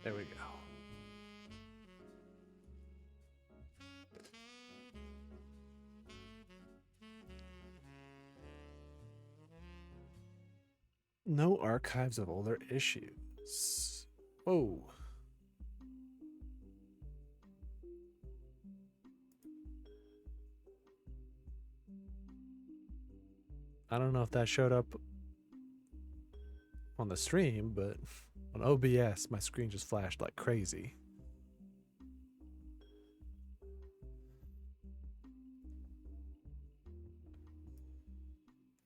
There we go. No archives of older issues. Whoa. I don't know if that showed up on the stream, but on OBS, my screen just flashed like crazy.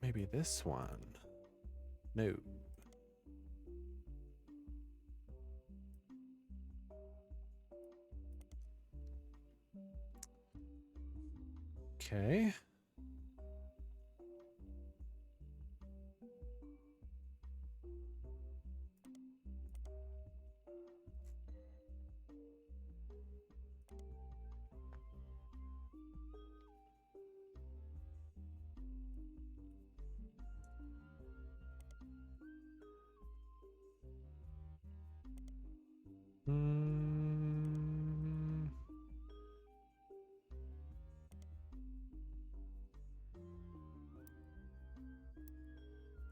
Maybe this one. No. Okay.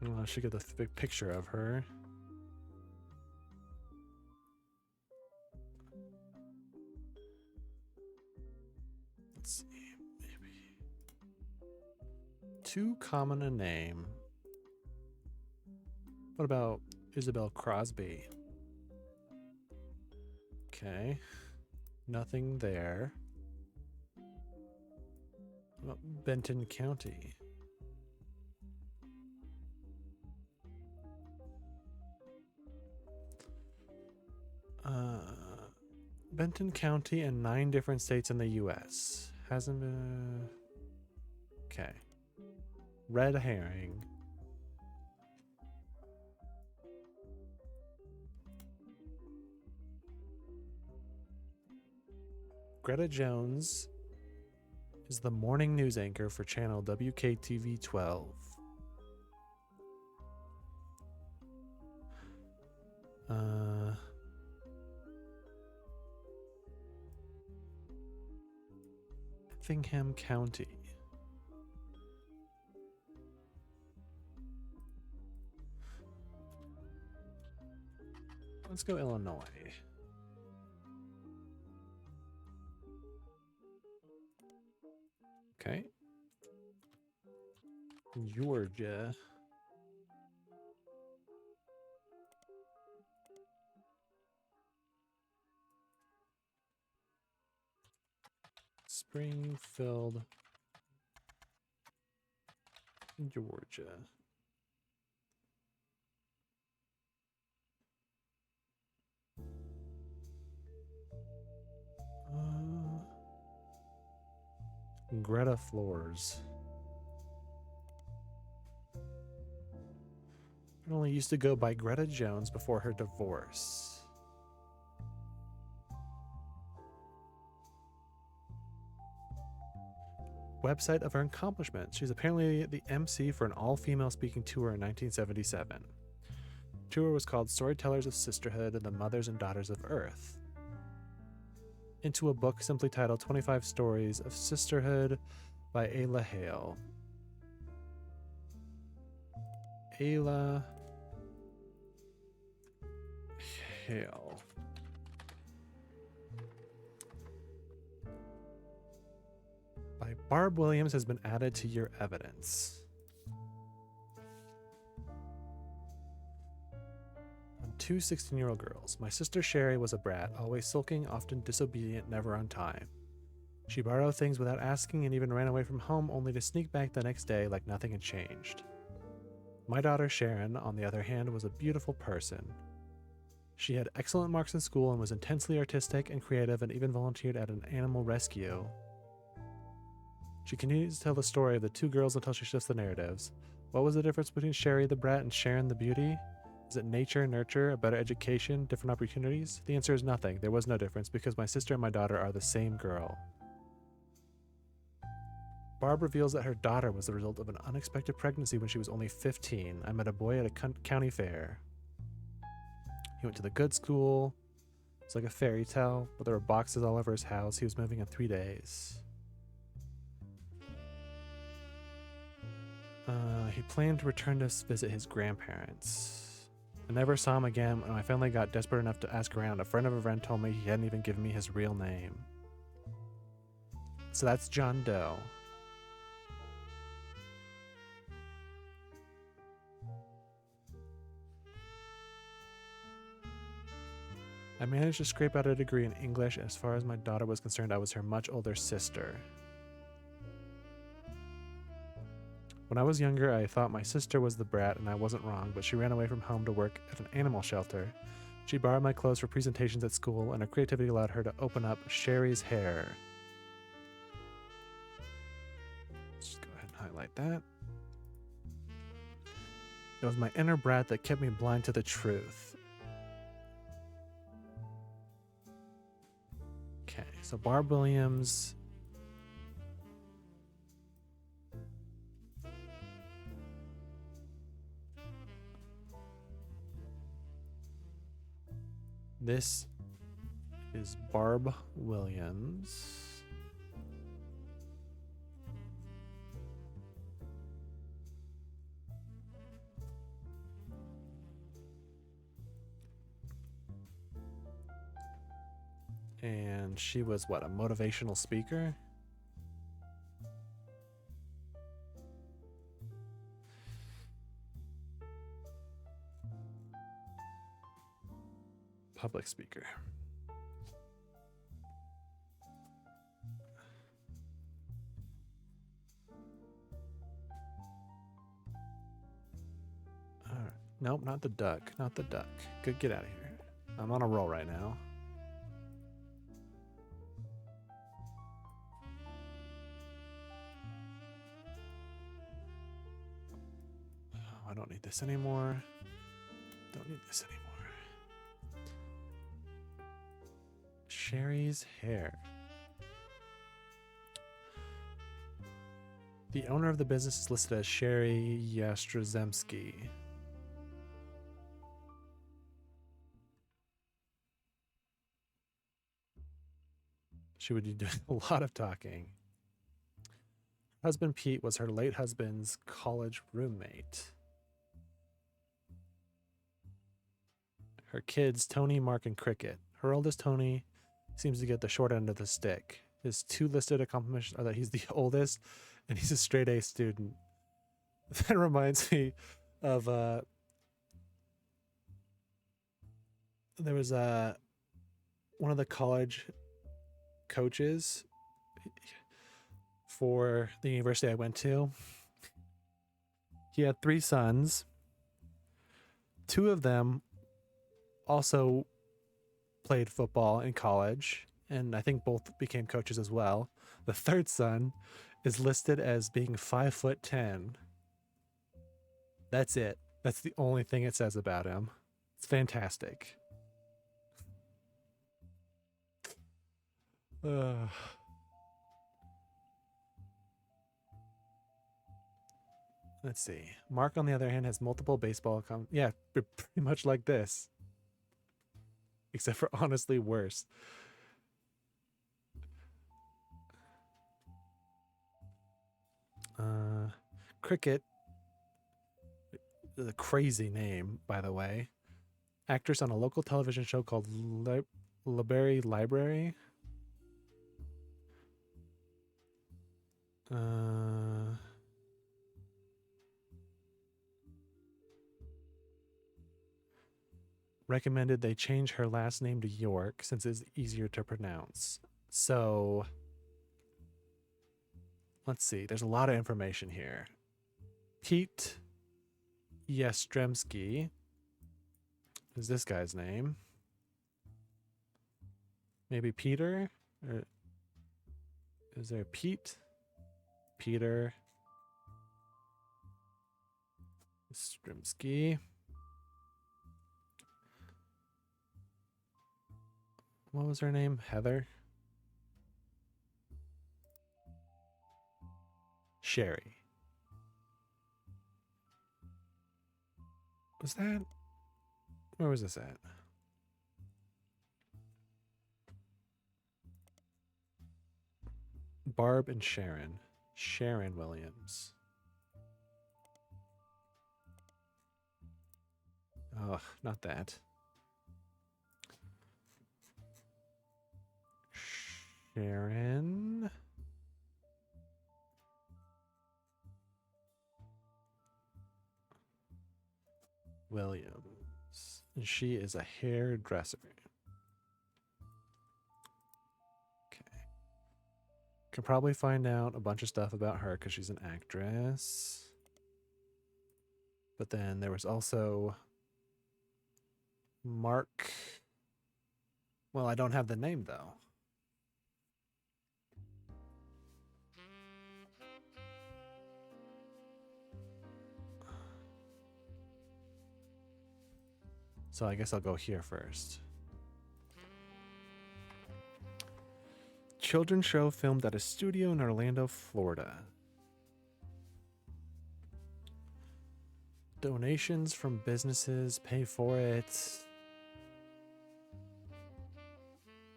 Well, I should get the big picture of her. Let's see, maybe too common a name. What about Isabel Crosby? Okay, nothing there. What about Benton County? Benton County and 9 different states in the U.S. Hasn't been... Okay. Red herring. Greta Jones is the morning news anchor for channel WKTV 12. Effingham County. Let's go Illinois. Okay. Georgia. Springfield, Georgia. Greta Floors. It only used to go by Greta Jones before her divorce. Website of her accomplishments. She's apparently the MC for an all-female speaking tour in 1977. The tour was called Storytellers of Sisterhood and the Mothers and Daughters of Earth. Into a book simply titled 25 Stories of Sisterhood by Ayla Hale. Ayla Hale. By Barb Williams has been added to your evidence. On 2 16-year-old girls. My sister Sherry was a brat, always sulking, often disobedient, never on time. She borrowed things without asking and even ran away from home only to sneak back the next day like nothing had changed. My daughter Sharon, on the other hand, was a beautiful person. She had excellent marks in school and was intensely artistic and creative and even volunteered at an animal rescue. She continues to tell the story of the 2 girls until she shifts the narratives. What was the difference between Sherry the brat and Sharon the beauty? Is it nature, nurture, a better education, different opportunities? The answer is nothing. There was no difference because my sister and my daughter are the same girl. Barb reveals that her daughter was the result of an unexpected pregnancy when she was only 15. I met a boy at a county fair. He went to the good school. It's like a fairy tale, but there were boxes all over his house. He was moving in 3 days. He planned to return to visit his grandparents. I never saw him again. When I finally got desperate enough to ask around, a friend of a friend told me he hadn't even given me his real name. So that's John Doe. I managed to scrape out a degree in English. As far as my daughter was concerned, I was her much older sister. When I was younger, I thought my sister was the brat, and I wasn't wrong, but she ran away from home to work at an animal shelter. She borrowed my clothes for presentations at school, and her creativity allowed her to open up Sherry's Hair. Just go ahead and highlight that. It was my inner brat that kept me blind to the truth. Okay, so Barb Williams. This is Barb Williams. And she was what, a motivational speaker? Public speaker. All right. Nope, not the duck. Not the duck. Good, get out of here. I'm on a roll right now. Oh, I don't need this anymore. Don't need this anymore. Sherry's Hair. The owner of the business is listed as Sherry Yastrozemski. She would be doing a lot of talking. Husband Pete was her late husband's college roommate. Her kids, Tony, Mark, and Cricket. Her oldest, Tony, seems to get the short end of the stick. His two listed accomplishments are that he's the oldest and he's a straight A student. That reminds me of there was one of the college coaches for the university I went to. He had 3 sons. 2 of them also played football in college, and I think both became coaches as well. The 3rd son is listed as being 5'10". That's it. That's the only thing it says about him. It's fantastic. Let's see. Mark, on the other hand, has multiple baseball yeah, pretty much like this. Except for honestly worse. Cricket. The crazy name, by the way. Actress on a local television show called Liberry Library. Recommended they change her last name to York since it's easier to pronounce. So, let's see. There's a lot of information here. Pete Yastremski is this guy's name. Maybe Peter? Or is there Pete? Peter Yastremski. What was her name? Heather? Sherry. Was that? Where was this at? Barb and Sharon. Sharon Williams. Ugh, not that. Sharon Williams. And she is a hairdresser. Okay. Can probably find out a bunch of stuff about her because she's an actress. But then there was also Mark. Well, I don't have the name though. So I guess I'll go here first. Children's show filmed at a studio in Orlando, Florida. Donations from businesses pay for it.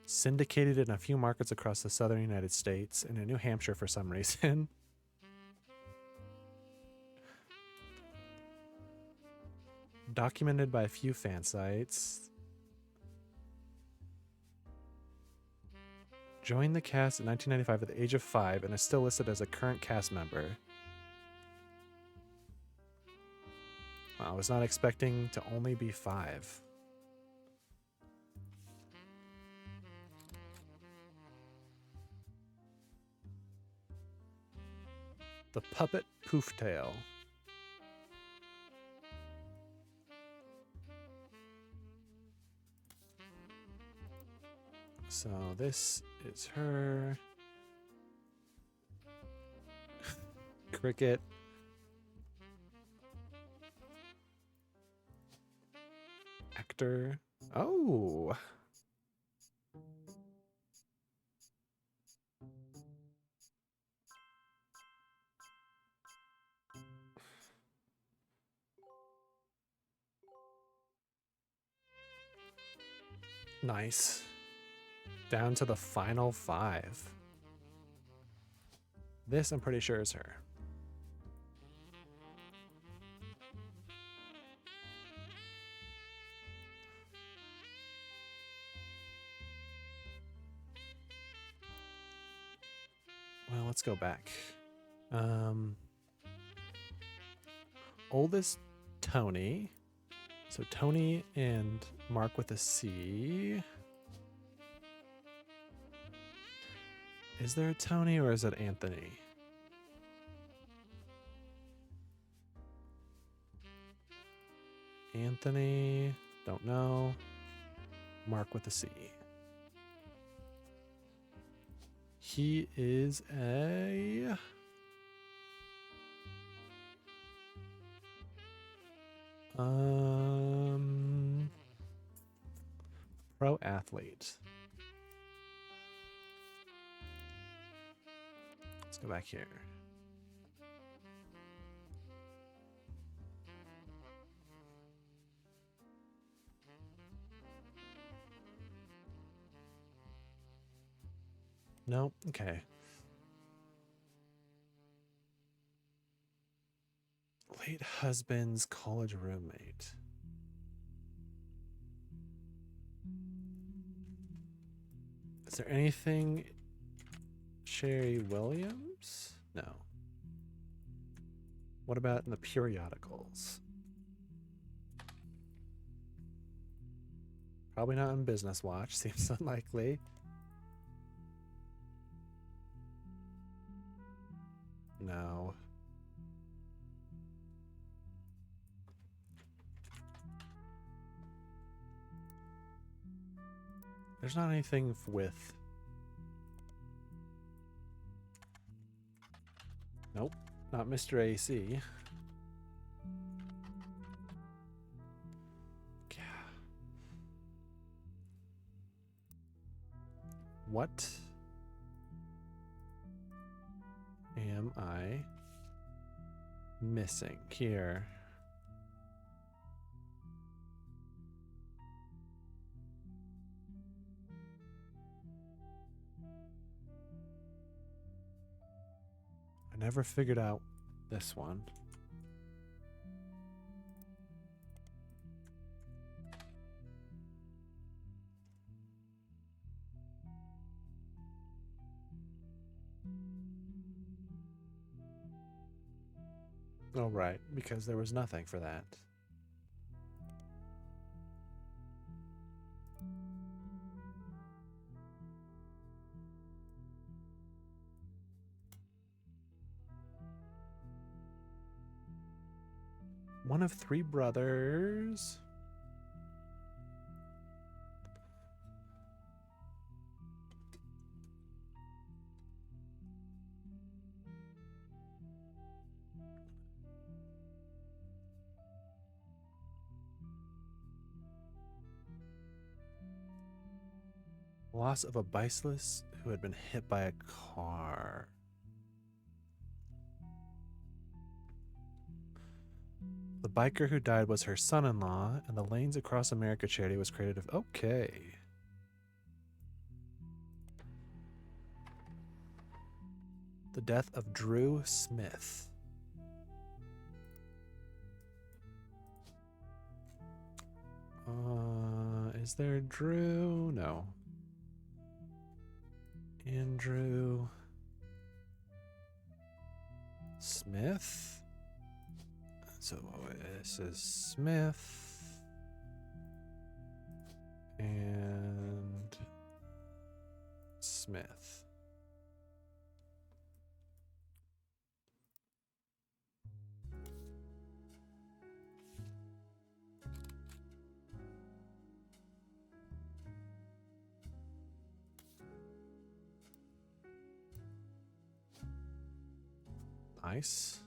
Syndicated in a few markets across the southern United States and in New Hampshire for some reason. Documented by a few fan sites. Joined the cast in 1995 at the age of 5 and is still listed as a current cast member. Wow, I was not expecting to only be 5. The Puppet Pooftail. So this is her. Cricket. Actor. Oh. Nice. Down to the final 5. This, I'm pretty sure, is her. Well, let's go back. Oldest Tony. So Tony and Mark with a C. Is there a Tony or is it Anthony? Anthony, don't know. Mark with a C. He is a pro athlete. Let's go back here. Nope. Okay. Late husband's college roommate. Is there anything? Sherry Williams? No. What about in the periodicals? Probably not in Business Watch. Seems unlikely. No. There's not anything with. Nope, not Mr. AC. Yeah. What am I missing here? I never figured out this one. Oh, right, because there was nothing for that. One of 3 brothers. Loss of a bicyclist who had been hit by a car. The biker who died was her son-in-law, and the Lanes Across America charity was created of... Okay. The death of Drew Smith. Is there Drew? No. Andrew Smith. So this is Smith and Smith. Nice.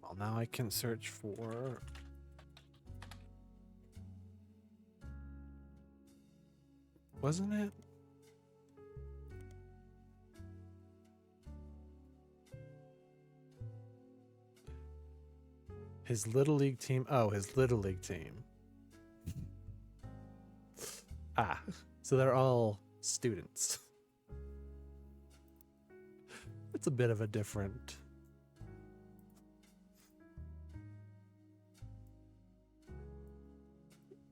Well, now I can search for... Wasn't it? His Little League team. Oh, his Little League team. Ah, so they're all students. It's a bit of a different...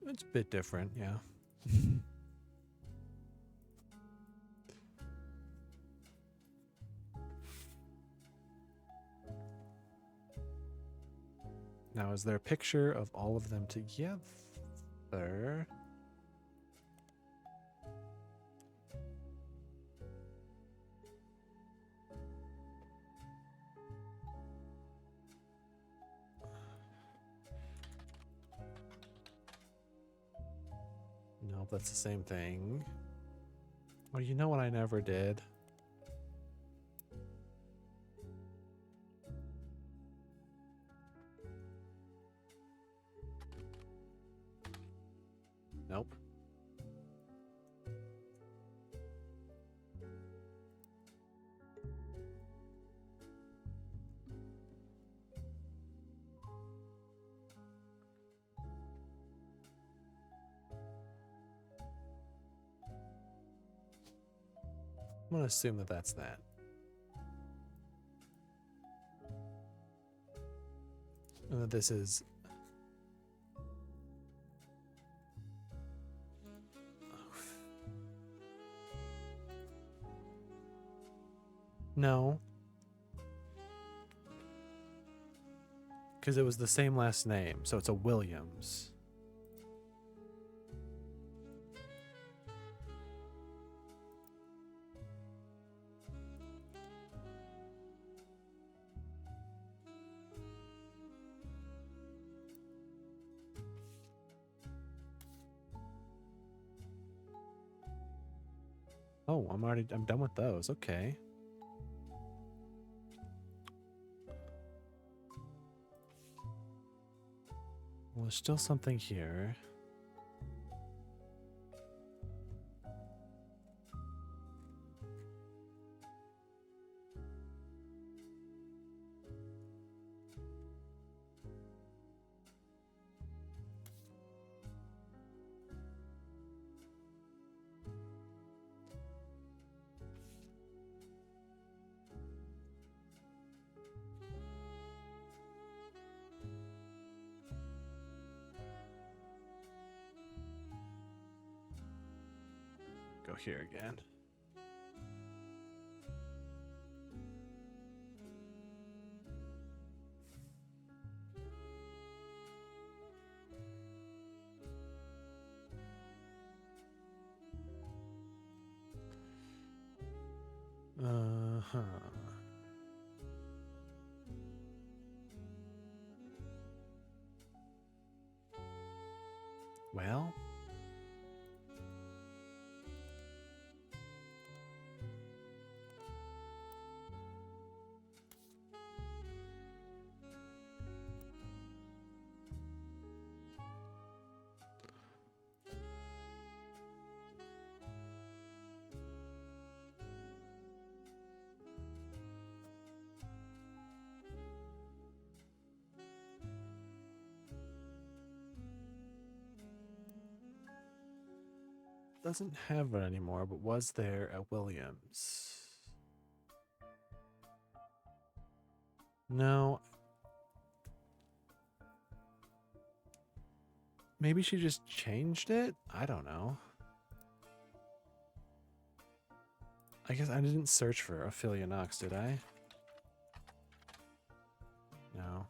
It's a bit different, yeah. Now, is there a picture of all of them together? Nope, that's the same thing. Oh, you know what I never did? Nope. I'm gonna assume that that's that. And that this is... No. Because it was the same last name, so it's a Williams. Oh, I'm done with those. Okay. Well, there's still something here. go here again. Uh-huh. Well, doesn't have it anymore, but was there at Williams. No. Maybe she just changed it? I don't know. I guess I didn't search for Ophelia Knox, did I? No.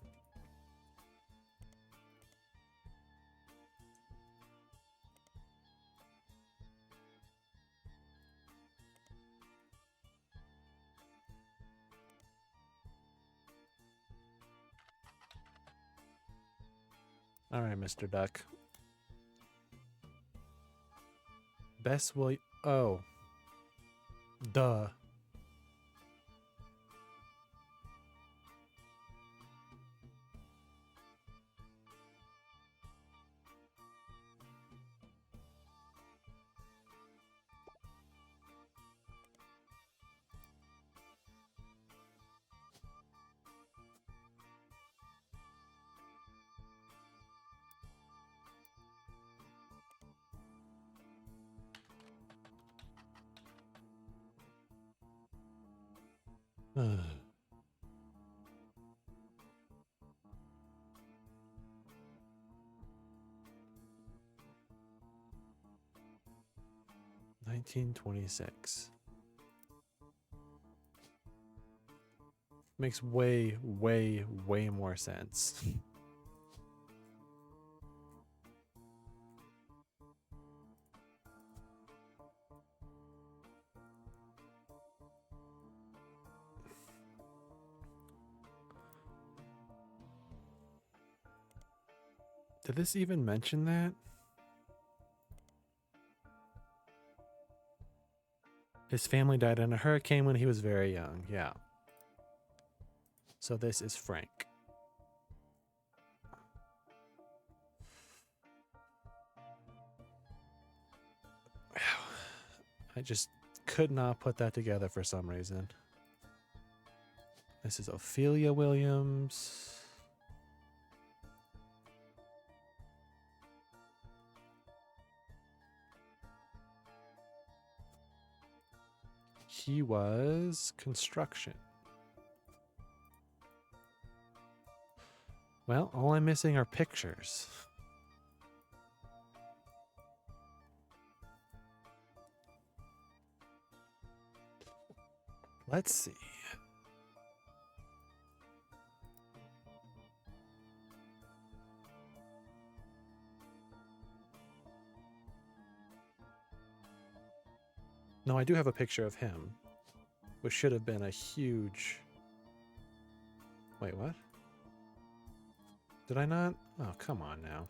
All right, Mr. Duck. Bess will. Oh. Duh. Ugh. 1926. Makes way, way, way more sense. Did this even mention that? His family died in a hurricane when he was very young. Yeah. So this is Frank. I just could not put that together for some reason. This is Ophelia Williams. He was construction. Well, all I'm missing are pictures. Let's see. No, I do have a picture of him, which should have been a huge... Wait, what? Did I not? Oh, come on now.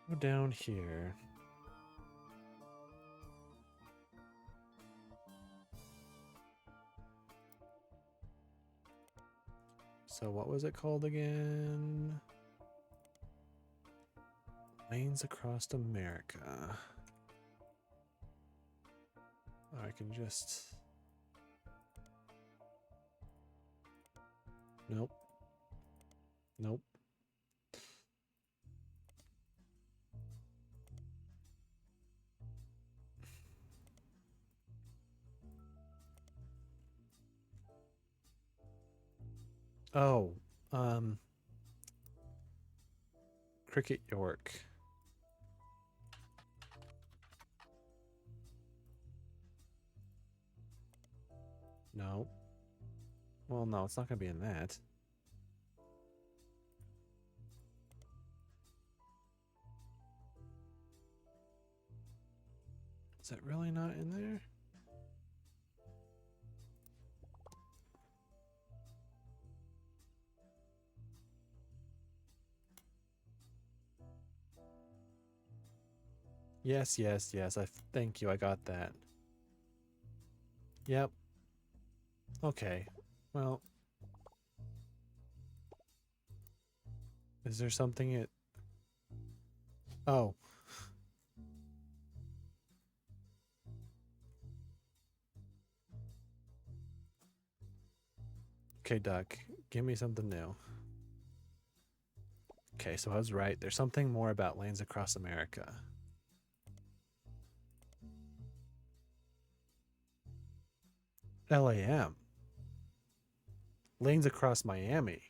Go down here. So what was it called again? Lanes Across America. Oh, I can just... Nope. Nope. Oh, um, Cricket York. No. Well, no, it's not going to be in that. Is that really not in there? Yes, yes, yes. Thank you. I got that. Yep. Okay. Well, is there something it... Oh. Okay, Duck. Give me something new. Okay, so I was right. There's something more about lanes across America. LAM. Lanes across Miami.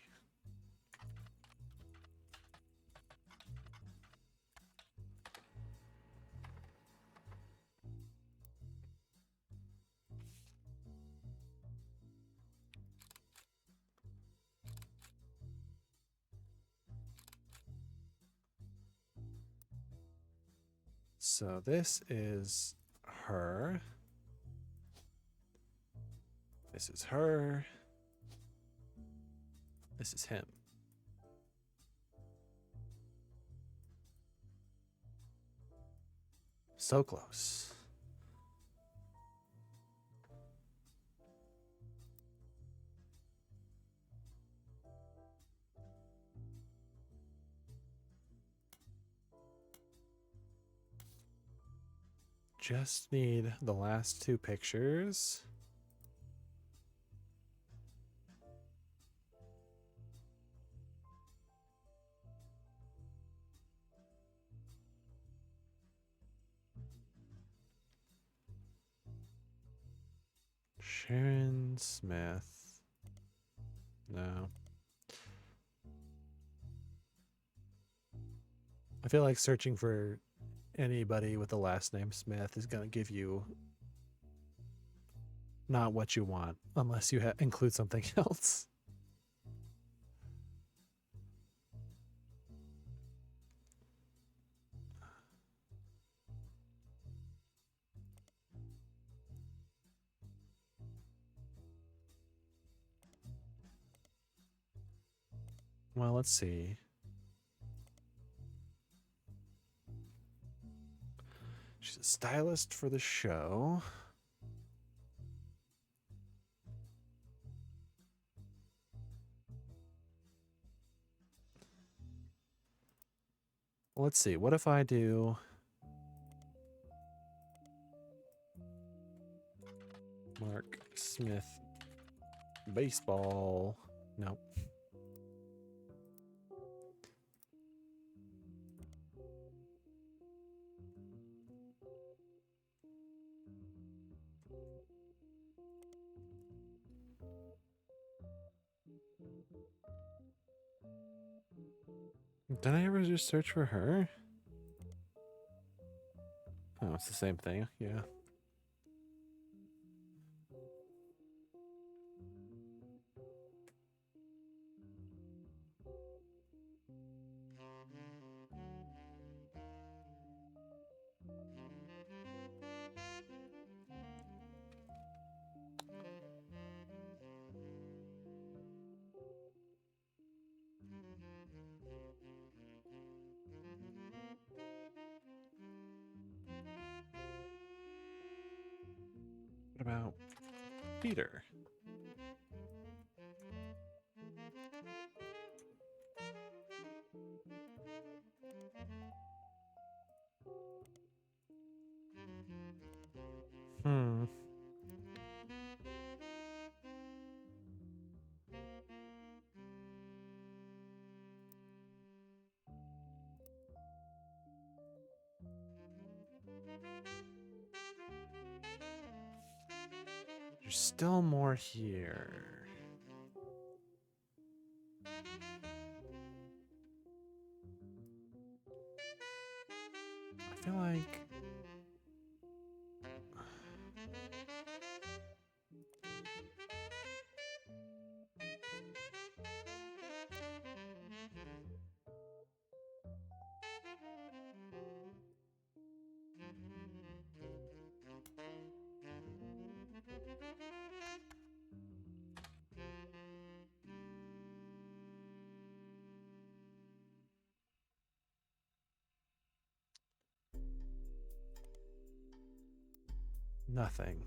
So this is her. This is her. This is him. So close. Just need the last two pictures. Sharon Smith. No. I feel like searching for anybody with the last name Smith is going to give you not what you want unless you include something else. Well, let's see. She's a stylist for the show. Let's see. What if I do Mark Smith baseball? Nope. Did I ever just search for her? Oh, it's the same thing. Yeah. What about Peter? Hmm. There's still more here. I feel like... Nothing.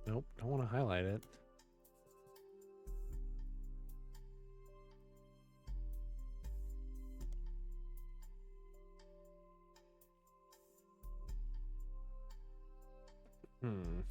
Nope, don't want to highlight it. Hmm.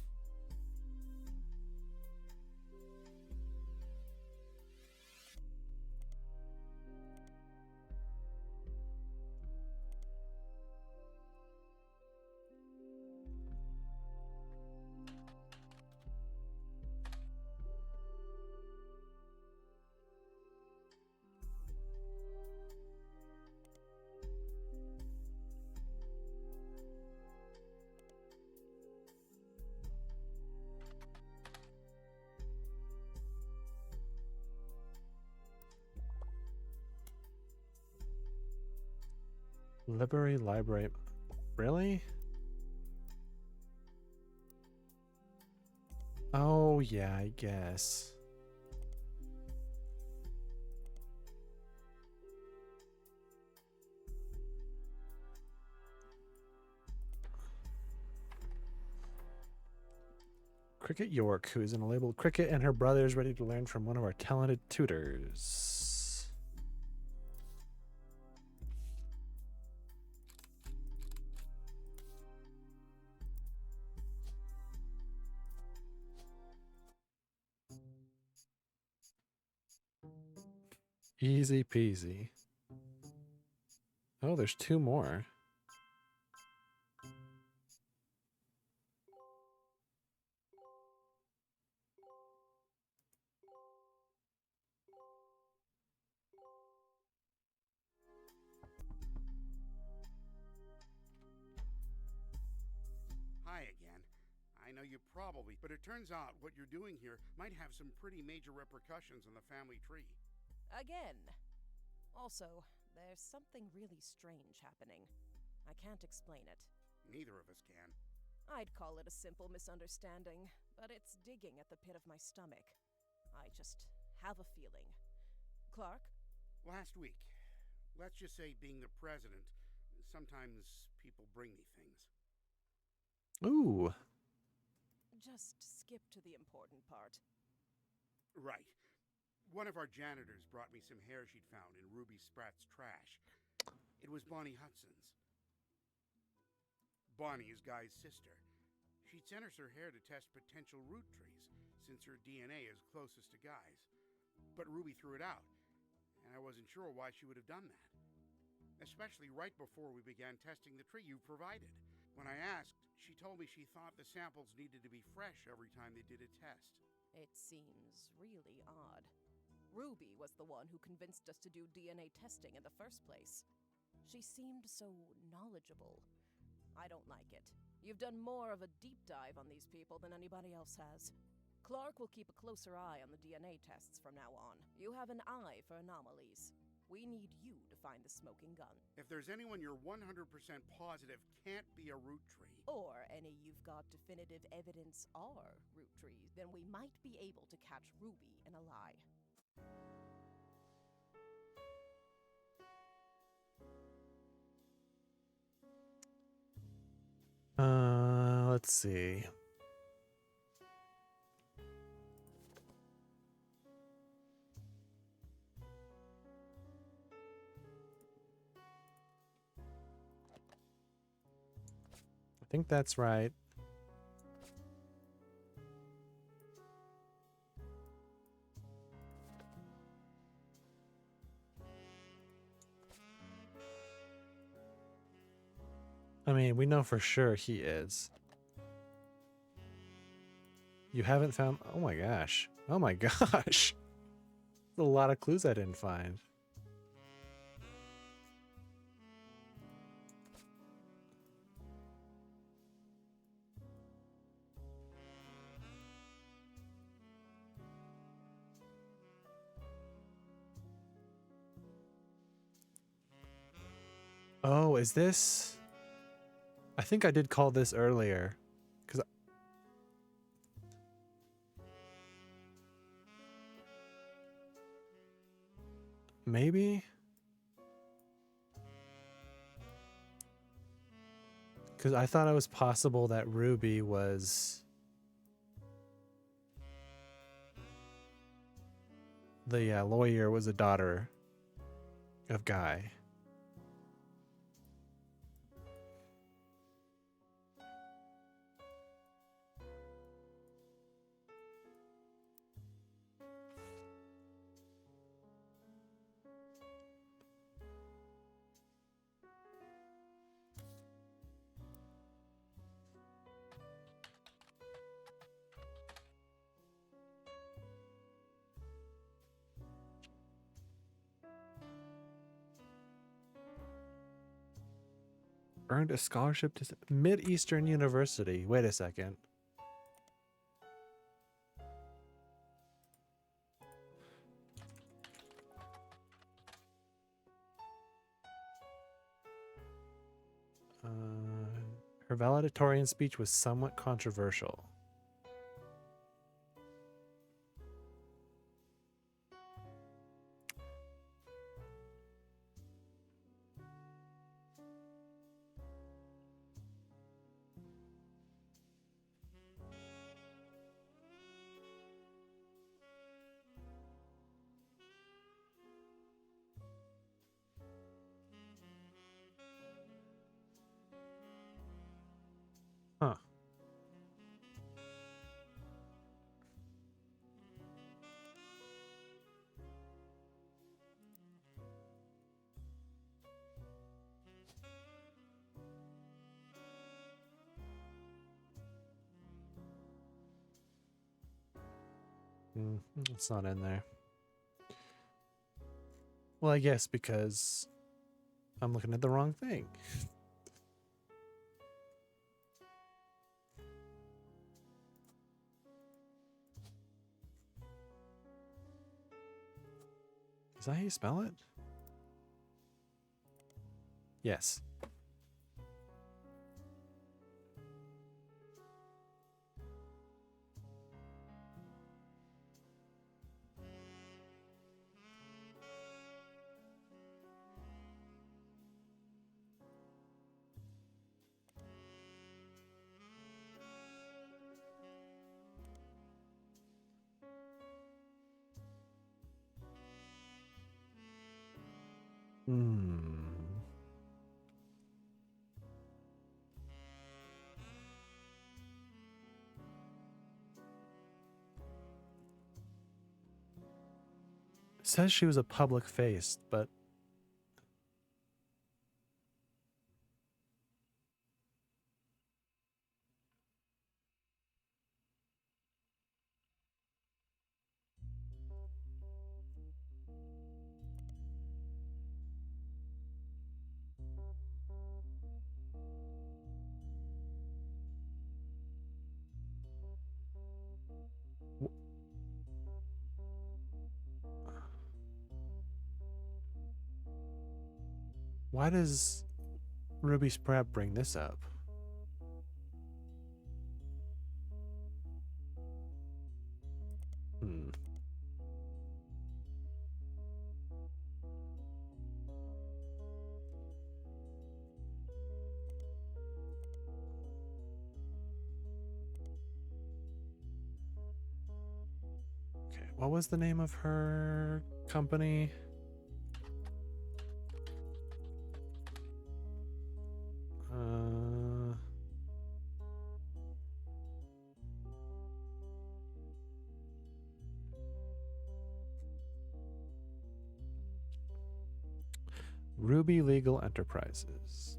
Library. Really? Oh, yeah, I guess. Cricket York, who is in a labeled cricket, and her brother is ready to learn from one of our talented tutors. Easy peasy. Oh, there's two more. Hi again. I know you probably, but it turns out what you're doing here might have some pretty major repercussions on the family tree. Again. Also, there's something really strange happening. I can't explain it. Neither of us can. I'd call it a simple misunderstanding, but it's digging at the pit of my stomach. I just have a feeling. Clark? Last week, let's just say being the president, sometimes people bring me things. Ooh. Just skip to the important part. Right. One of our janitors brought me some hair she'd found in Ruby Spratt's trash. It was Bonnie Hudson's. Bonnie is Guy's sister. She'd sent us her hair to test potential Roottrees, since her DNA is closest to Guy's. But Ruby threw it out, and I wasn't sure why she would have done that. Especially right before we began testing the tree you provided. When I asked, she told me she thought the samples needed to be fresh every time they did a test. It seems really odd. Ruby was the one who convinced us to do DNA testing in the first place. She seemed so knowledgeable. I don't like it. You've done more of a deep dive on these people than anybody else has. Clark will keep a closer eye on the DNA tests from now on. You have an eye for anomalies. We need you to find the smoking gun. If there's anyone you're 100% positive can't be a Roottrie, Or any you've got definitive evidence are Roottrees, then we might be able to catch Ruby in a lie. Let's see. I think that's right. I mean, we know for sure he is. You haven't found... Oh my gosh. Oh my gosh. There's a lot of clues I didn't find. Oh, is this... I think I did call this earlier. Because... Maybe? Because I thought it was possible that Ruby was... The lawyer was a daughter of Guy. Earned a scholarship to Mid-Eastern University. Wait a second. Her valedictorian speech was somewhat controversial. Huh. It's not in there. Well, I guess because I'm looking at the wrong thing. Is that how you spell it? Yes. It says she was a public face, but Why does Ruby Sprat bring this up? Hmm. Okay, what was the name of her company? Ruby Legal Enterprises.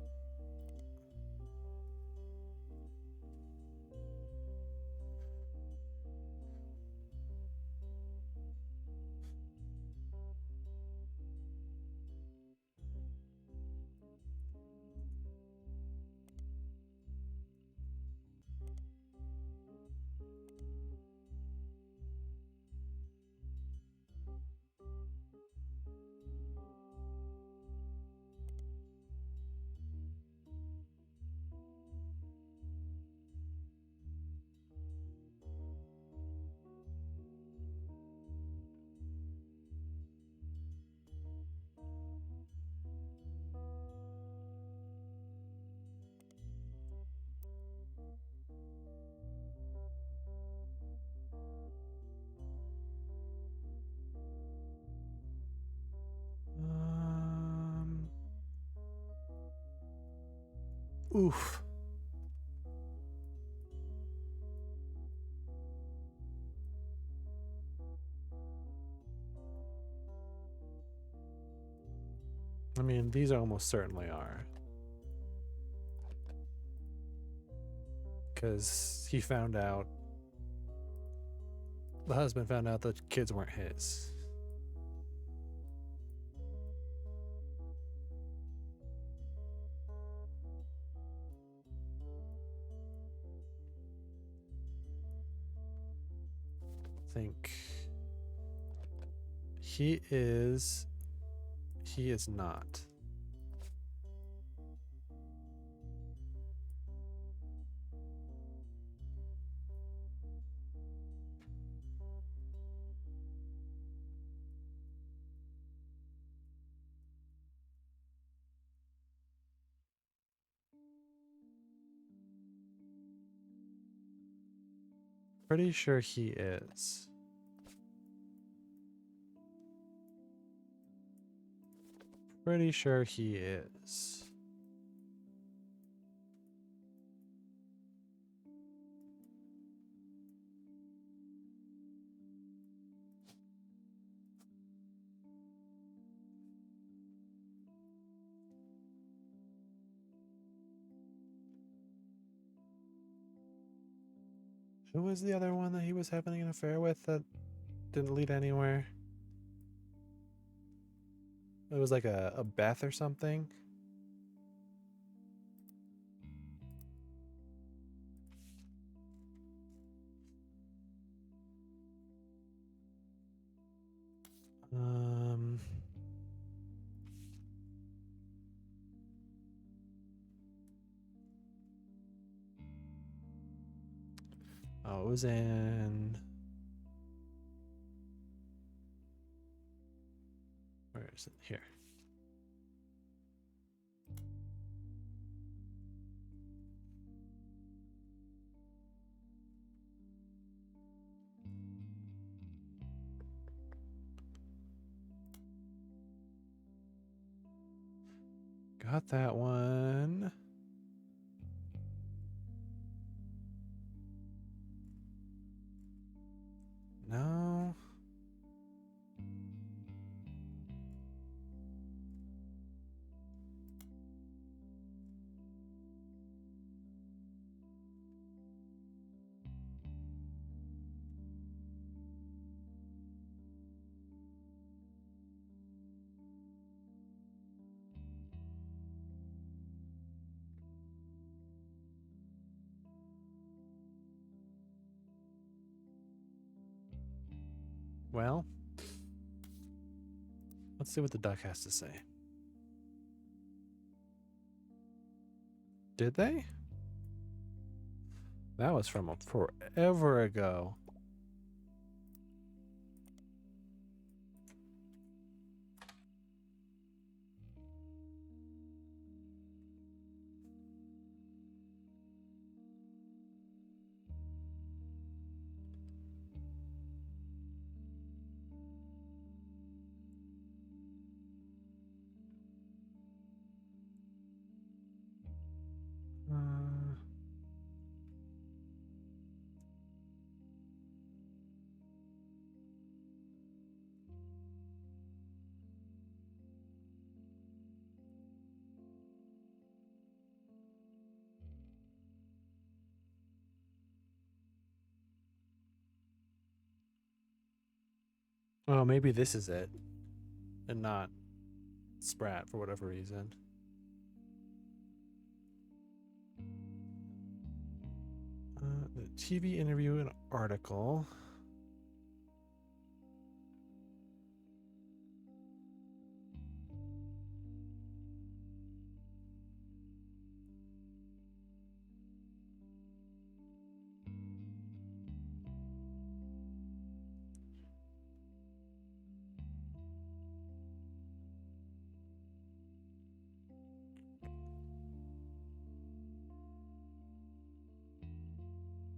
Oof. I mean, these almost certainly are. Because he found out, the husband found out the kids weren't his. I think he is not. Pretty sure he is. Pretty sure he is. Who was the other one that he was having an affair with that didn't lead anywhere? It was like a Beth or something. Um, oh, it was in. Where is it? Here. Got that one. No. Well, let's see what the duck has to say. Did they? That was from forever ago. Oh, maybe this is it. And not Sprat for whatever reason. The TV interview and article.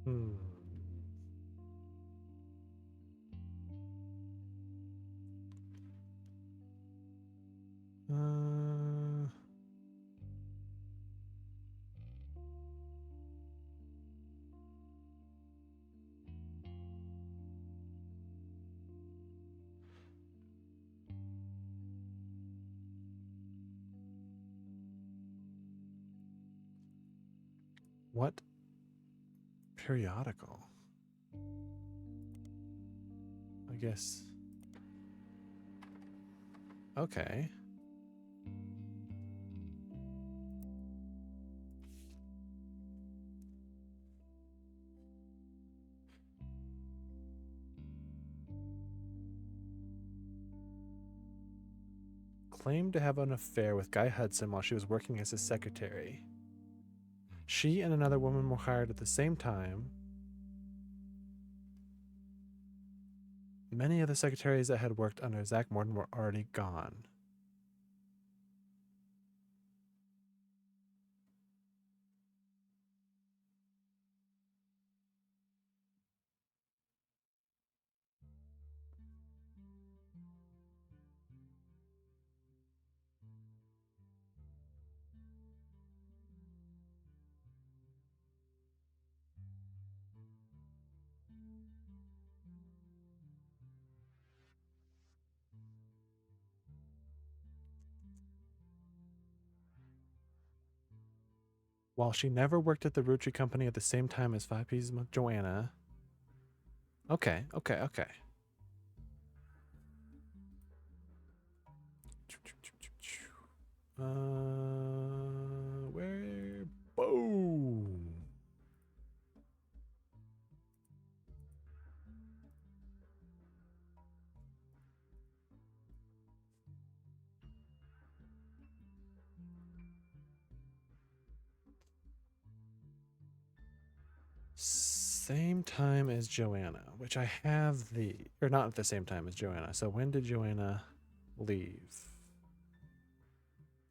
Hmm. What periodical? I guess. Okay. Claimed to have an affair with Guy Hudson while she was working as his secretary. She and another woman were hired at the same time. Many of the secretaries that had worked under Zach Morton were already gone. While she never worked at the Roottrees company at the same time as 5P's Joanna. Okay. Where? Boom. Same time as Joanna, which I have or not at the same time as Joanna. So when did Joanna leave?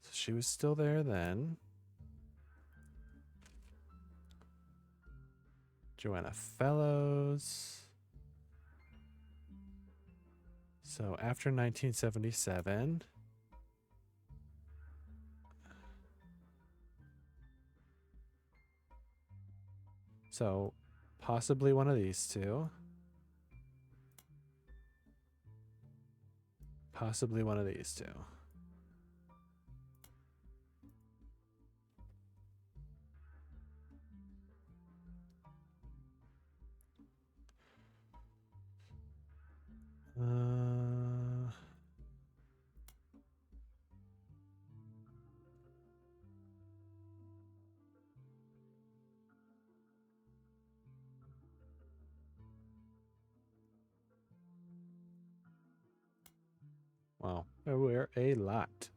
So she was still there then. Joanna Fellows. So after 1977. So possibly one of these two. Possibly one of these two. Wow, there were a lot.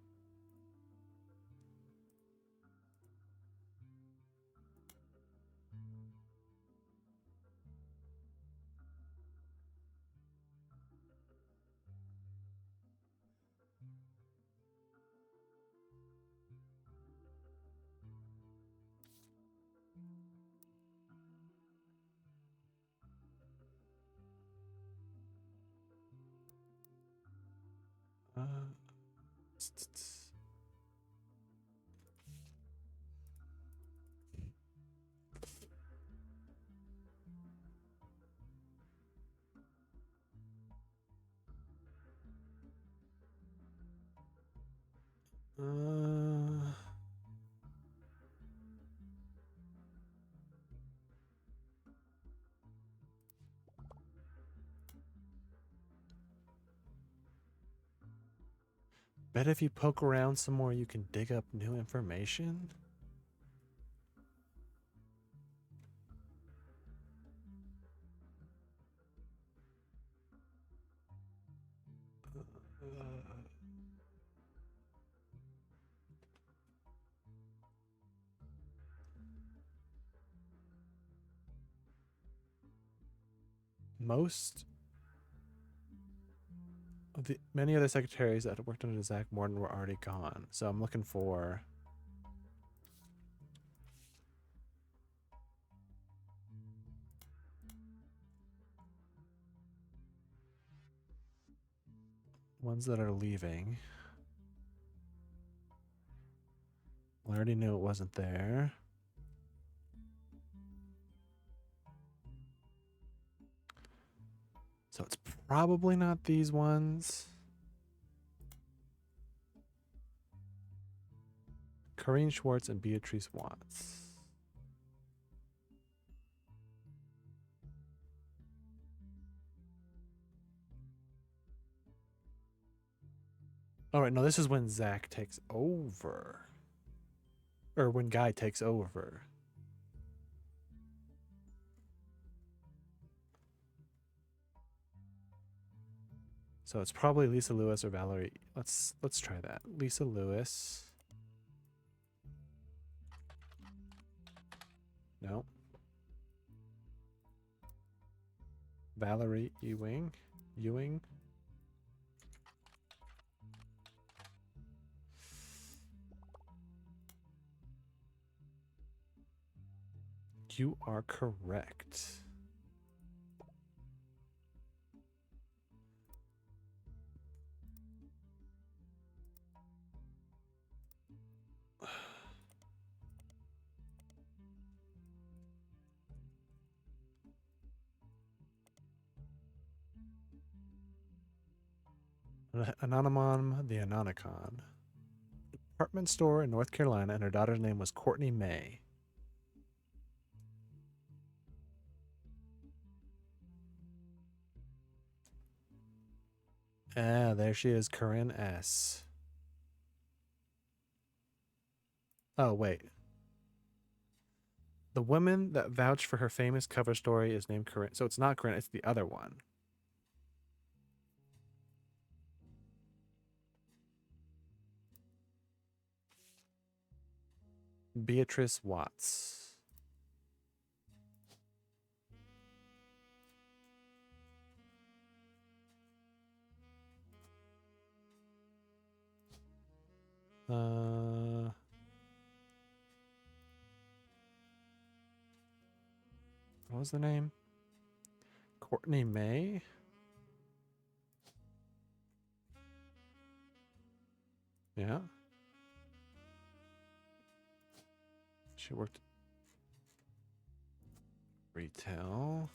tsk, tsk, tsk. Bet if you poke around some more, you can dig up new information. Most of the many other secretaries that worked under Zach Morton were already gone, so I'm looking for ones that are leaving. I already knew it wasn't there. So it's probably not these ones. Corinne Schwartz and Beatrice Watts. All right, no, this is when Zach takes over. Or when Guy takes over. So it's probably Lisa Lewis or Valerie. Let's try that. Lisa Lewis. No. Valerie Ewing. Ewing. You are correct. Anonymon the Anonicon. Department store in North Carolina, and her daughter's name was Courtney May. Ah, there she is, Corinne S. Oh, wait. The woman that vouched for her famous cover story is named Corinne. So it's not Corinne, it's the other one. Beatrice Watts. What was the name? Courtney May? Yeah. She worked retail.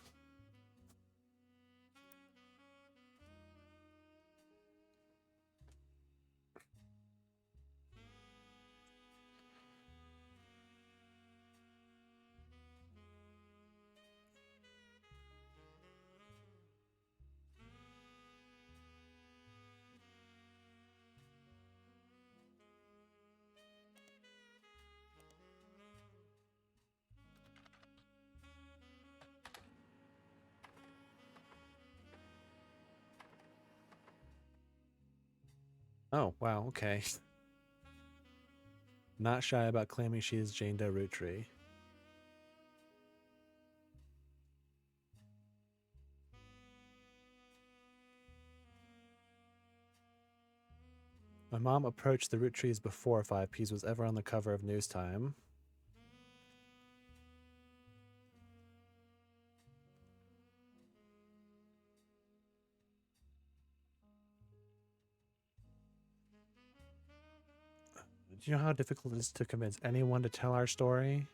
Oh, wow, okay. Not shy about claiming she is Jane Doe Rootree. My mom approached the Roottrees before 5Ps was ever on the cover of News Time. Do you know how difficult it is to convince anyone to tell our story?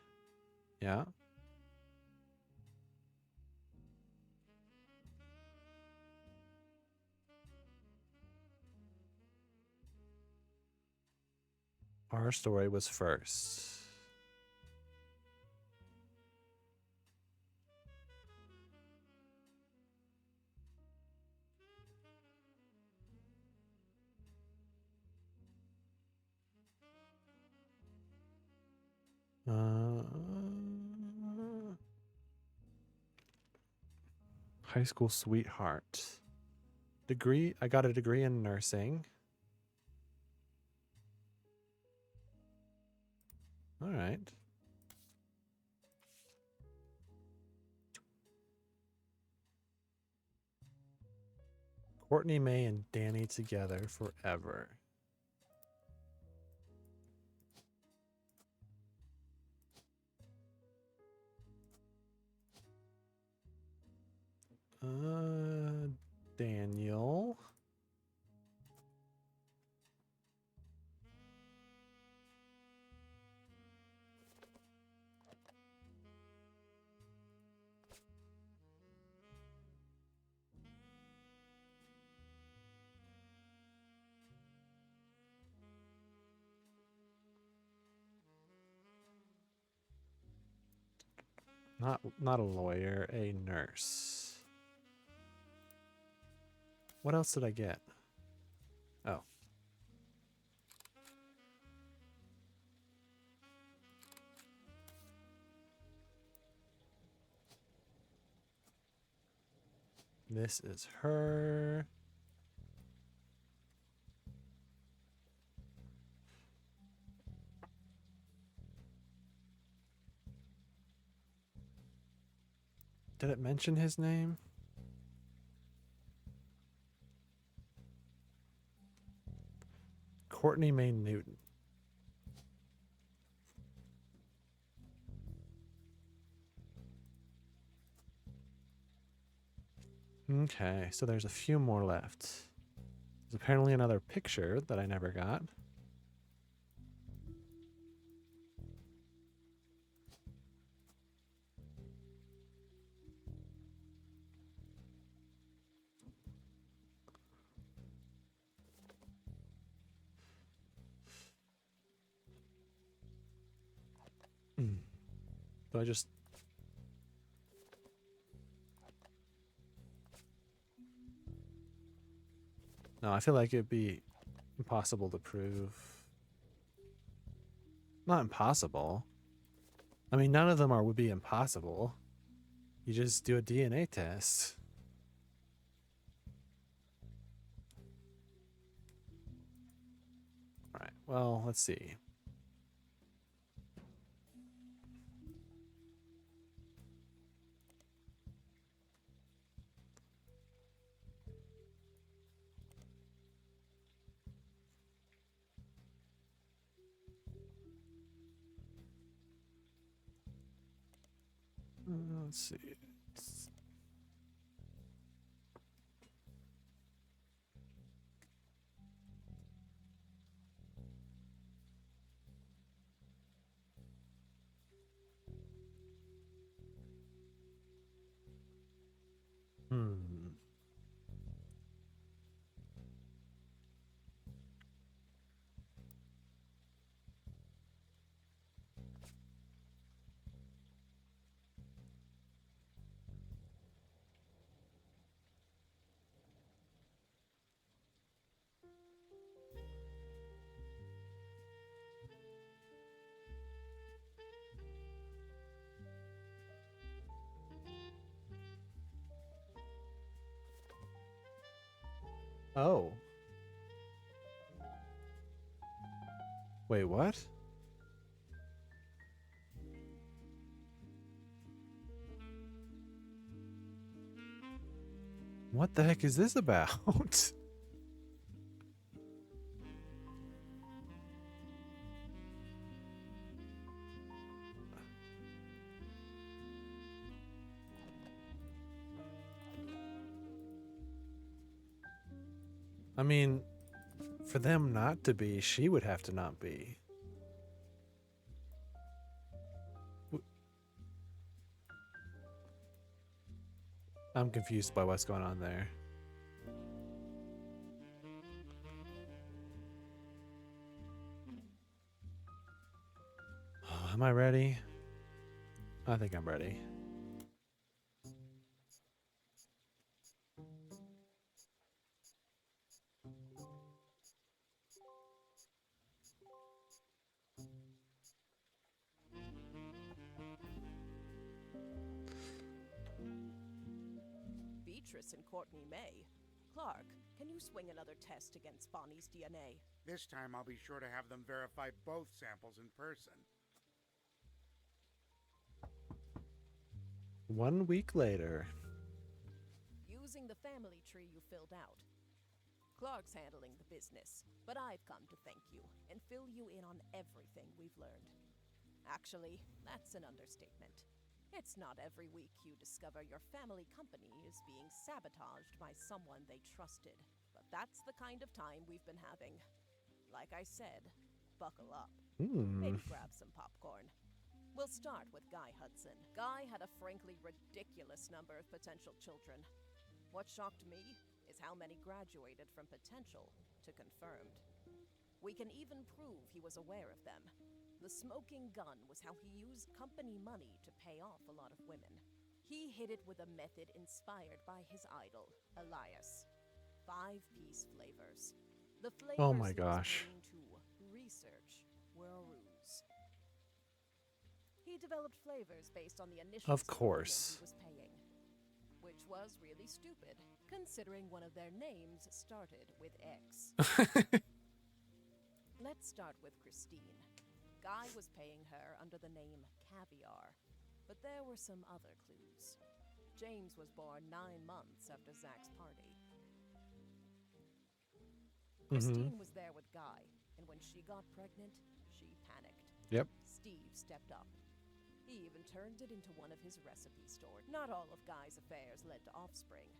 Yeah. Our story was first. High school sweetheart. Degree. I got a degree in nursing. All right. Courtney, May, and Danny together forever. Daniel. Not a lawyer, a nurse. What else did I get? Oh. This is her. Did it mention his name? Courtney May Newton. Okay, so there's a few more left. There's apparently another picture that I never got. Do I just... No, I feel like it'd be impossible to prove. Not impossible. I mean, none of them would be impossible. You just do a DNA test. All right, well, let's see. Let's see. Hmm. Oh. Wait, what? What the heck is this about? I mean, for them not to be, she would have to not be. I'm confused by what's going on there. Oh, am I ready? I think I'm ready. Beatrice and Courtney May. Clark, can you swing another test against Bonnie's DNA? This time I'll be sure to have them verify both samples in person. 1 week later. Using the family tree you filled out. Clark's handling the business, but I've come to thank you and fill you in on everything we've learned. Actually, that's an understatement. It's not every week you discover your family company is being sabotaged by someone they trusted. But that's the kind of time we've been having. Like I said, buckle up. Maybe grab some popcorn. We'll start with Guy Hudson. Guy had a frankly ridiculous number of potential children. What shocked me is how many graduated from potential to confirmed. We can even prove he was aware of them. The smoking gun was how he used company money to pay off a lot of women. He hid it with a method inspired by his idol, Elias. 5-piece flavors. The flavors Oh my he was gosh. willing to research were a ruse. He developed flavors based on the initials Of course. he was paying, which was really stupid, considering one of their names started with X. Let's start with Christine. Guy was paying her under the name Caviar, but there were some other clues. James was born 9 months after Zach's party. Christine was there with Guy, and when she got pregnant, she panicked. Yep. Steve stepped up. He even turned it into one of his recipe stores. Not all of Guy's affairs led to offspring.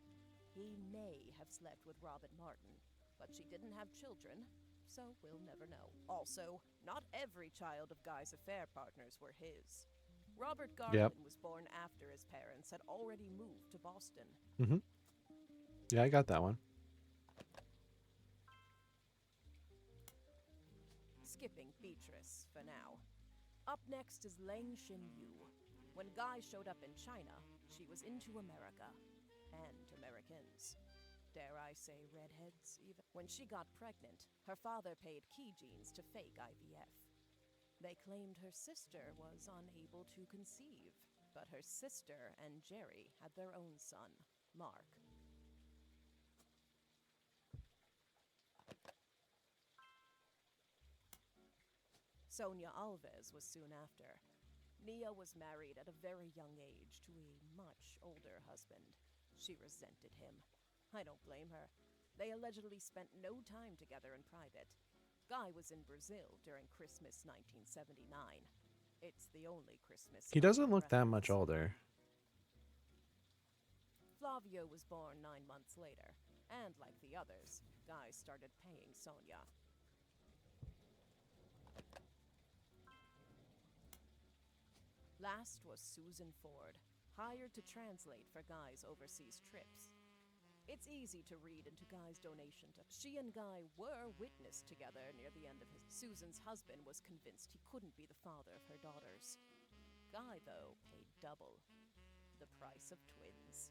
He may have slept with Robin Martin, but she didn't have children, so we'll never know. Also, not every child of Guy's affair partners were his. Robert Garland was born after his parents had already moved to Boston. Yeah, I got that one. Skipping Beatrice for now. Up next is Leng Xinyu. When Guy showed up in China, she was into America. And Americans. Dare I say redheads, even? When she got pregnant, her father paid key genes to fake IVF. They claimed her sister was unable to conceive, but her sister and Jerry had their own son, Mark. Sonia Alves was soon after. Nia was married at a very young age to a much older husband. She resented him. I don't blame her. They allegedly spent no time together in private. Guy was in Brazil during Christmas 1979. It's the only Christmas He doesn't look that reference. much older. Flavio was born 9 months later, and like the others, Guy started paying Sonia. Last was Susan Ford, hired to translate for Guy's overseas trips. It's easy to read into Guy's donation to... She and Guy were witnessed together near the end of his... Susan's husband was convinced he couldn't be the father of her daughters. Guy, though, paid double. The price of twins.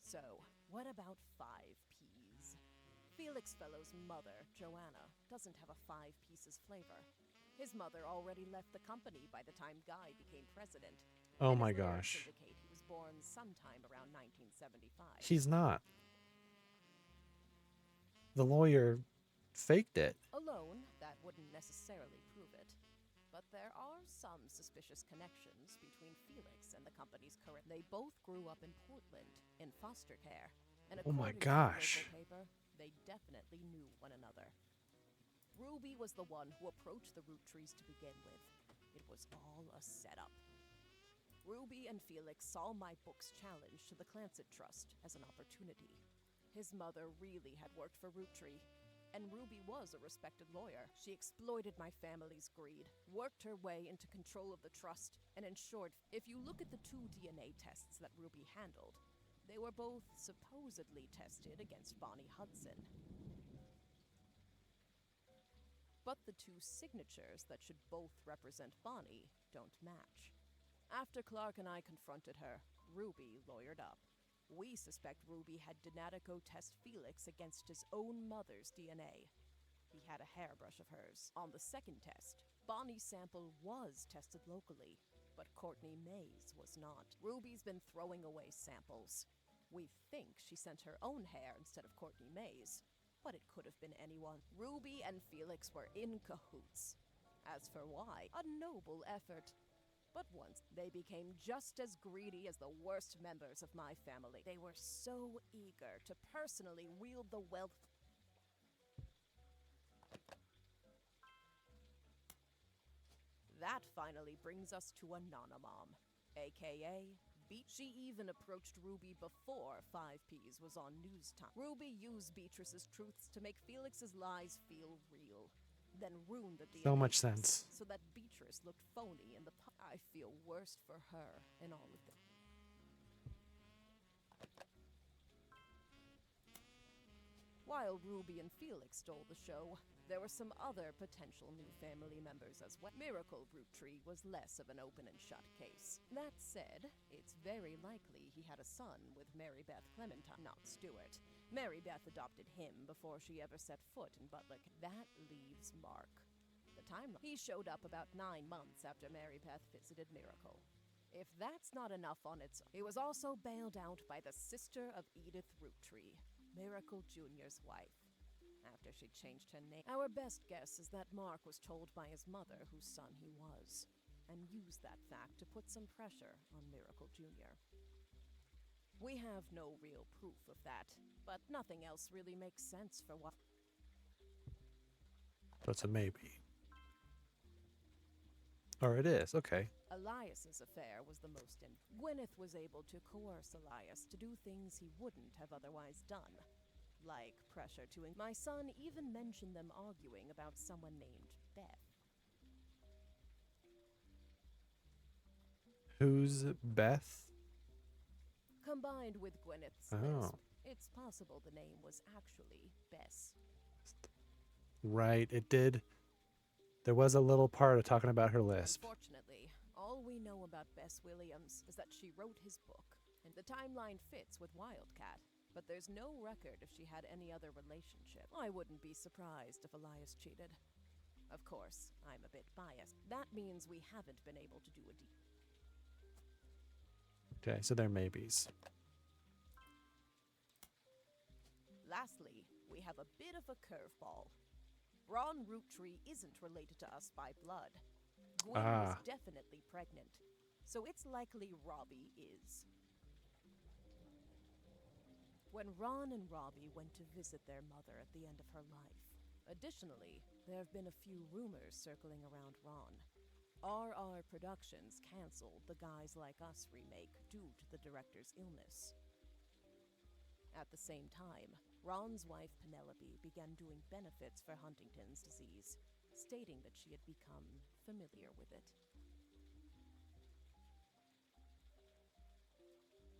So, what about 5Ps? Felix Fellow's mother, Joanna, doesn't have a 5 pieces flavor. His mother already left the company by the time Guy became president. Oh and my his lyrics gosh. indicate he was born sometime around 1975. He's not. The lawyer faked it. Alone, that wouldn't necessarily prove it. But there are some suspicious connections between Felix and the company's current... They both grew up in Portland, in foster care. And Oh my according to the gosh. local paper, they definitely knew one another. Ruby was the one who approached the Roottrees to begin with. It was all a setup. Ruby and Felix saw my book's challenge to the Clancet Trust as an opportunity. His mother really had worked for Roottree. And Ruby was a respected lawyer. She exploited my family's greed, worked her way into control of the trust, and ensured if you look at the 2 DNA tests that Ruby handled, they were both supposedly tested against Bonnie Hudson. But the 2 signatures that should both represent Bonnie don't match. After Clark and I confronted her, Ruby lawyered up. We suspect Ruby had Donatico test Felix against his own mother's DNA. He had a hairbrush of hers. On the second test, Bonnie's sample was tested locally, but Courtney Mays was not. Ruby's been throwing away samples. We think she sent her own hair instead of Courtney Mays, but it could have been anyone. Ruby and Felix were in cahoots. As for why, a noble effort. But once, they became just as greedy as the worst members of my family. They were so eager to personally wield the wealth. That finally brings us to Anonymom, aka She even approached Ruby before 5Ps was on news time. Ruby used Beatrice's truths to make Felix's lies feel real, then ruined the DNA So much test sense. so that Beatrice looked phony in the I feel worst for her in all of this. While Ruby and Felix stole the show, there were some other potential new family members as well. Miracle Roottrees was less of an open and shut case. That said, it's very likely he had a son with Mary Beth Clementine, not Stuart. Mary Beth adopted him before she ever set foot in Butler. That leaves Mark. The timeline. He showed up about 9 months after Mary Beth visited Miracle. If that's not enough on its own, he was also bailed out by the sister of Edith Roottree, Miracle Jr.'s wife, after she changed her name. Our best guess is that Mark was told by his mother whose son he was, and used that fact to put some pressure on Miracle Jr. We have no real proof of that, but nothing else really makes sense for what. So it's a maybe. Or it is, okay. Elias's affair was the most in. Gwyneth was able to coerce Elias to do things he wouldn't have otherwise done, like pressure to. My son even mentioned them arguing about someone named Beth. Who's Beth? Combined with Gwyneth's Oh. lisp, it's possible the name was actually Bess. Right, it did. There was a little part of talking about her lisp. Unfortunately, all we know about Bess Williams is that she wrote his book, and the timeline fits with Wildcat, but there's no record if she had any other relationship. I wouldn't be surprised if Elias cheated. Of course, I'm a bit biased. That means we haven't been able to do a deep. Okay, so they're maybes. Lastly, we have a bit of a curveball. Ron Roottree isn't related to us by blood. Gwen was definitely pregnant, so it's likely Robbie is. When Ron and Robbie went to visit their mother at the end of her life. Additionally, there have been a few rumors circling around Ron. RR Productions canceled the Guys Like Us remake due to the director's illness. At the same time, Ron's wife Penelope began doing benefits for Huntington's disease, stating that she had become familiar with it.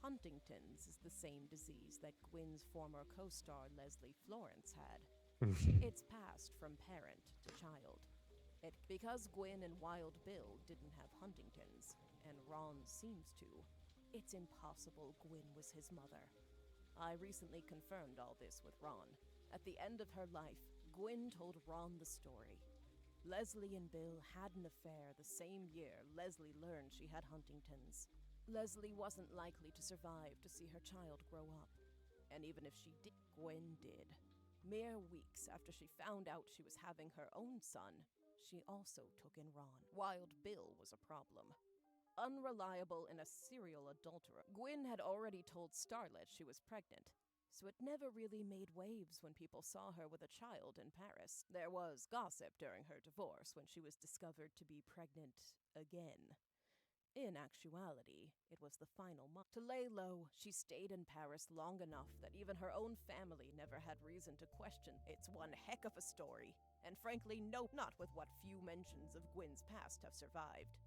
Huntington's is the same disease that Gwyn's former co-star Leslie Florence had. It's passed from parent to child. Because Gwyn and Wild Bill didn't have Huntington's, and Ron seems to, it's impossible Gwyn was his mother. I recently confirmed all this with Ron. At the end of her life, Gwyn told Ron the story. Leslie and Bill had an affair the same year Leslie learned she had Huntington's. Leslie wasn't likely to survive to see her child grow up. And even if she did, Gwyn did. Mere weeks after she found out she was having her own son, she also took in Ron. Wild Bill was a problem. Unreliable and a serial adulterer. Gwyn had already told Starlet she was pregnant, so it never really made waves when people saw her with a child in Paris. There was gossip during her divorce when she was discovered to be pregnant again. In actuality, it was the final month. To lay low, she stayed in Paris long enough that even her own family never had reason to question. It's one heck of a story, and frankly, no, not with what few mentions of Gwyn's past have survived.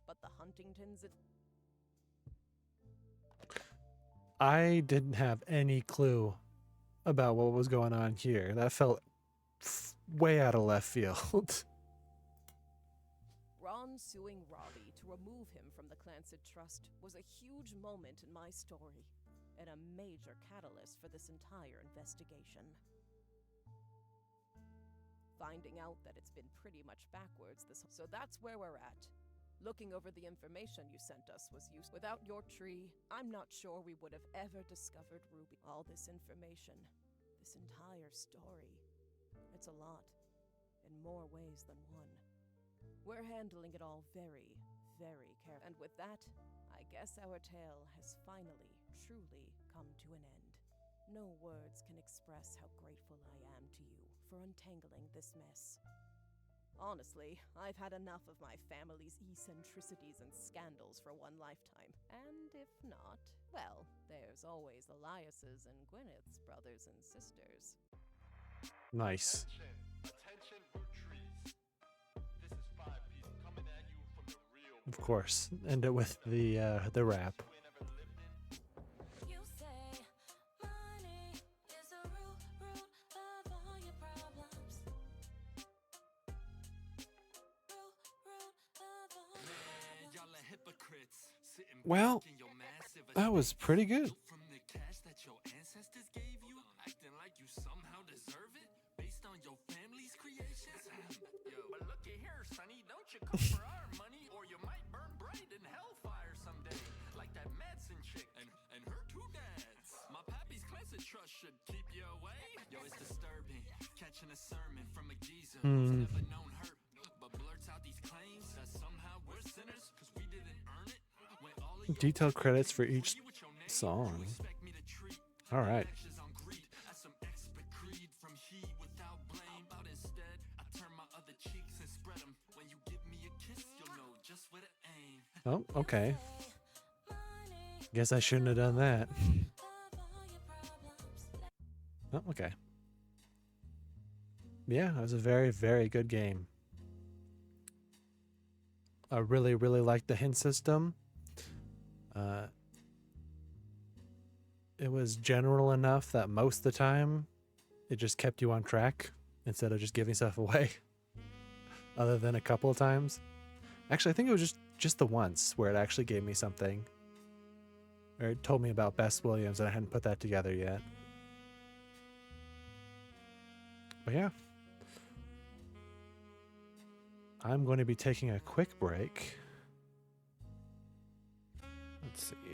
But the Huntingtons, I didn't have any clue about what was going on here. That felt way out of left field. Ron suing Robbie to remove him from the Clancet Trust was a huge moment in my story, and a major catalyst for this entire investigation. Finding out that it's been pretty much backwards so that's where we're at. Looking over the information you sent us was used. Without your tree, I'm not sure we would have ever discovered Ruby. All this information, this entire story, it's a lot, in more ways than one. We're handling it all very, very carefully. And with that, I guess our tale has finally, truly come to an end. No words can express how grateful I am to you for untangling this mess. Honestly, I've had enough of my family's eccentricities and scandals for one lifetime. And if not, well, there's always Elias's and Gwyneth's brothers and sisters. Nice. Attention, Roottrees. This is 5-piece coming at you from the real. Of course. End it with the rap. You say money is the root of all your problems. Y'all are hypocrites. Sitting Well, back in your massive that was pretty good. estates from the cash that your ancestors gave you, acting like you somehow deserve it based on your family's creations. Yo, but look at here, sonny, don't you come for our money, or you might burn bright in hellfire someday, like that Madsen chick and her two dads. My pappy's Clancet Trust should keep you away. Yo, it's disturbing catching a sermon from a geezer who's never known hurt, but blurts out these claims that somehow we're sinners because we didn't earn it. When all of your Detailed credits for each with your name, song. you expect me to treat All right. actions on greed as some expert creed from he without blame. But instead, I turn my other cheeks and spread them. When you give me a kiss, you'll know just where to aim. Oh, okay. Guess I shouldn't have done that. Oh, okay. Yeah, it was a very, very good game. I really, really liked the hint system. It was general enough that most of the time it just kept you on track instead of just giving stuff away. Other than a couple of times. Actually, I think it was just the once where it actually gave me something. Or it told me about Bess Williams and I hadn't put that together yet. But yeah. I'm going to be taking a quick break. Let's see.